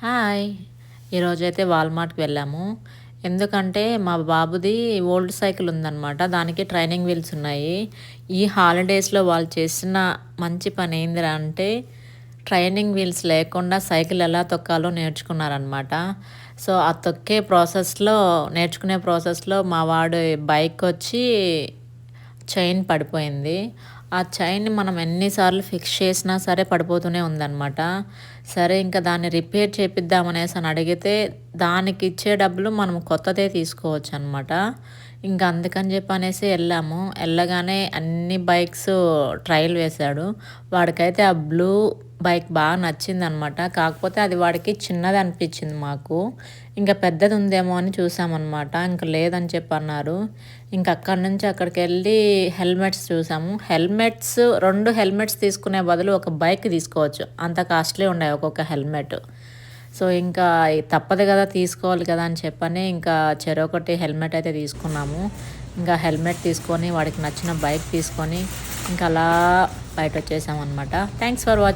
Hi! ఈరోజైతే వాల్మార్ట్‌కి వెళ్ళాము. ఎందుకంటే మా బాబుది ఓల్డ్ సైకిల్ ఉందనమాట. దానికి ట్రైనింగ్ వీల్స్ ఉన్నాయి. ఈ హాలిడేస్‌లో వాళ్ళు చేసిన మంచి పని ఏందిరా అంటే ట్రైనింగ్ వీల్స్ లేకుండా సైకిల్ ఎలా తొక్కాలో నేర్చుకున్నారనమాట. సో, ఆ తొక్కే ప్రాసెస్‌లో నేర్చుకునే ప్రాసెస్‌లో మా వాడు బైకొచ్చి చైన్ పడిపోయింది. ఆ చైన్‌ని మనం ఎన్ని సార్లు ఫిక్స్ చేసినా సరే పడిపోతూనే ఉందనమాట. సరే ఇంక దాన్ని రిపేర్ చేపిద్దామనేసని అడిగితే దానికిచ్చే డబ్బులు మనం కొత్తదే తీసుకోవచ్చనమాట. ఇంక అందుకని చెప్పనేసి ఎళ్ళాము. ఎళ్ళగానే అన్ని బైక్స్ ట్రయల్ వేశాడు. వాడికైతే ఆ బ్లూ బైక్ బాగా నచ్చిందనమాట. కాకపోతే అది వాడికి చిన్నదనిపిచ్చింది మాకు. ఇంక పెద్దదుందేమో అని చూసామనమాట. ఇంక లేదని చెప్పన్నారు. ఇంక అక్కడి నుంచి అక్కడికెళ్ళి హెల్మెట్స్ చూసాము. 2 హెల్మెట్స్ తీసుకునే బదులు ఒక బైక్ తీసుకోవచ్చు. అంత కాస్ట్‌లీ ఉన్నాయి ఒక్కొక్క హెల్మెట్. సో, ఇంకా తప్పదు గదా! తీసుకోవాలి కదా! అని చెప్పని ఇంకా చెరొకటి హెల్మెట్ అయితే తీసుకున్నాము. ఇంకా హెల్మెట్ తీసుకొని వాడికి నచ్చిన బైక్ తీసుకొని ఇంక అలా బయటొచ్చేసామనమాట. Thanks for watching.